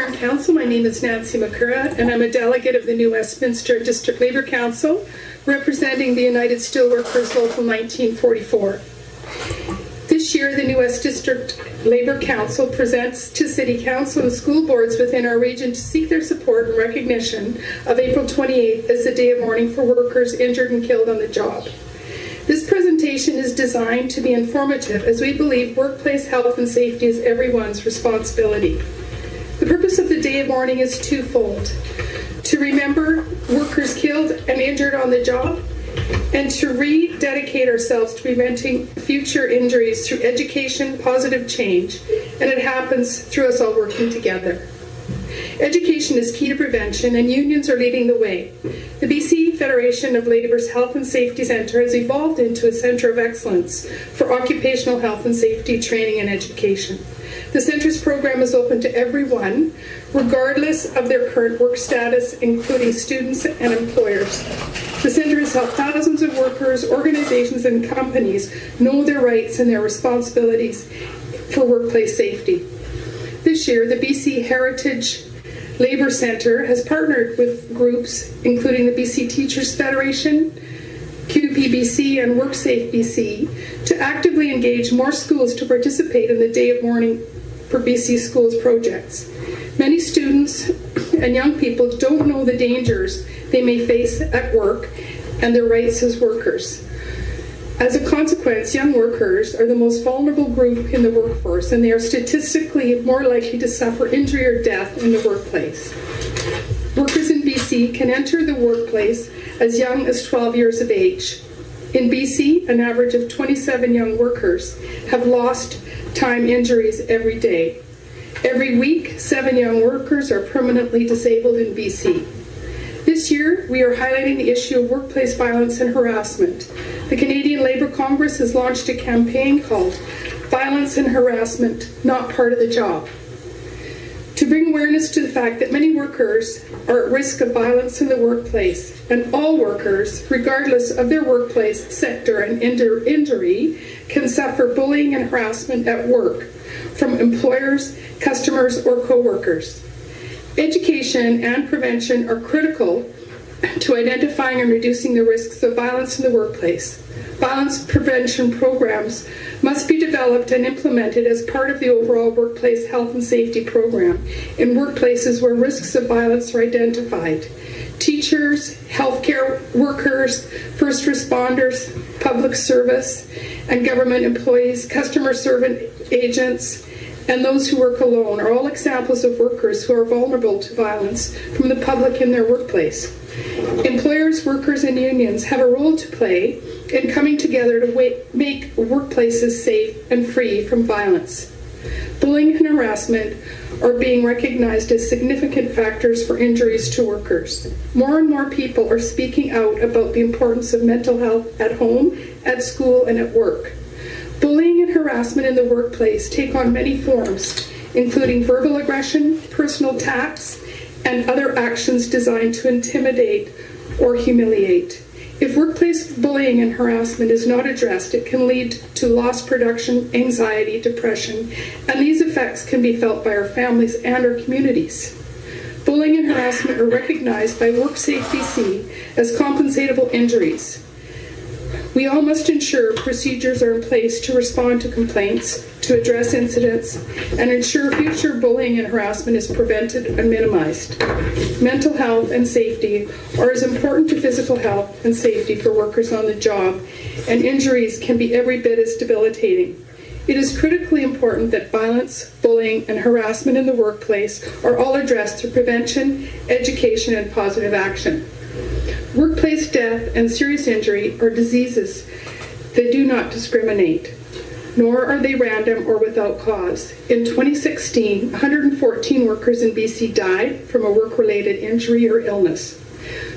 Mayor and Council, my name is Nancy McCurra, and I'm a delegate of the New Westminster District Labour Council, representing the United Steelworkers Local 1944. This year, the New West District Labour Council presents to City Council and school boards within our region to seek their support and recognition of April 28th as the day of mourning for workers injured and killed on the job. This presentation is designed to be informative, as we believe workplace health and safety is everyone's responsibility. The purpose of the Day of Mourning is twofold: to remember workers killed and injured on the job, and to rededicate ourselves to preventing future injuries through education, positive change, and it happens through us all working together. Education is key to prevention, and unions are leading the way. The BC Federation of Labour's Health and Safety Centre has evolved into a centre of excellence for occupational health and safety training and education. The centre's program is open to everyone, regardless of their current work status, including students and employers. The centre has helped thousands of workers, organizations, and companies know their rights and their responsibilities for workplace safety. This year, the BC Heritage Labour Centre has partnered with groups including the BC Teachers Federation, QPBC, and WorkSafe BC to actively engage more schools to participate in the Day of Mourning for BC Schools projects. Many students and young people don't know the dangers they may face at work and their rights as workers. As a consequence, young workers are the most vulnerable group in the workforce, and they are statistically more likely to suffer injury or death in the workplace. Workers in BC can enter the workplace as young as 12 years of age. In BC, an average of 27 young workers have lost time injuries every day. Every week, 7 young workers are permanently disabled in BC. This year, we are highlighting the issue of workplace violence and harassment. The Canadian Labour Congress has launched a campaign called Violence and Harassment, Not Part of the Job, to bring awareness to the fact that many workers are at risk of violence in the workplace, and all workers, regardless of their workplace sector and injury, can suffer bullying and harassment at work from employers, customers, or co-workers. Education and prevention are critical to identifying and reducing the risks of violence in the workplace. Violence prevention programs must be developed and implemented as part of the overall workplace health and safety program in workplaces where risks of violence are identified. Teachers, healthcare workers, first responders, public service and government employees, customer servant agents, and those who work alone are all examples of workers who are vulnerable to violence from the public in their workplace. Employers, workers, and unions have a role to play in coming together to make workplaces safe and free from violence. Bullying and harassment are being recognized as significant factors for injuries to workers. More and more people are speaking out about the importance of mental health at home, at school, and at work. Bullying and harassment in the workplace take on many forms, including verbal aggression, personal attacks, and other actions designed to intimidate or humiliate. If workplace bullying and harassment is not addressed, it can lead to lost production, anxiety, depression, and these effects can be felt by our families and our communities. Bullying and harassment are recognized by WorkSafe BC as compensatable injuries. We all must ensure procedures are in place to respond to complaints, to address incidents, and ensure future bullying and harassment is prevented and minimized. Mental health and safety are as important to physical health and safety for workers on the job, and injuries can be every bit as debilitating. It is critically important that violence, bullying, and harassment in the workplace are all addressed through prevention, education, and positive action. Workplace death and serious injury are diseases that do not discriminate, nor are they random or without cause. In 2016, 114 workers in BC died from a work-related injury or illness.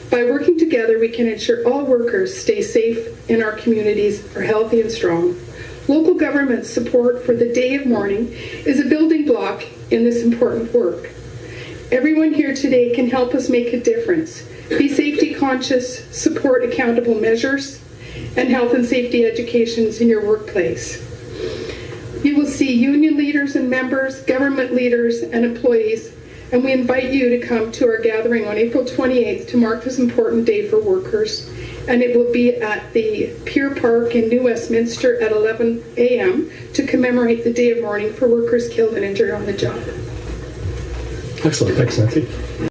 By working together, we can ensure all workers stay safe and our communities are healthy and strong. Local government support for the Day of Mourning is a building block in this important work. Everyone here today can help us make a difference. Be safety conscious, support accountable measures, and health and safety educations in your workplace. You will see union leaders and members, government leaders and employees And we invite you to come to our gathering on April 28th to mark this important day for workers. And it will be at the Pier Park in New Westminster at 11 a.m. to commemorate the day of mourning for workers killed and injured on the job. Excellent. Thanks, Nancy.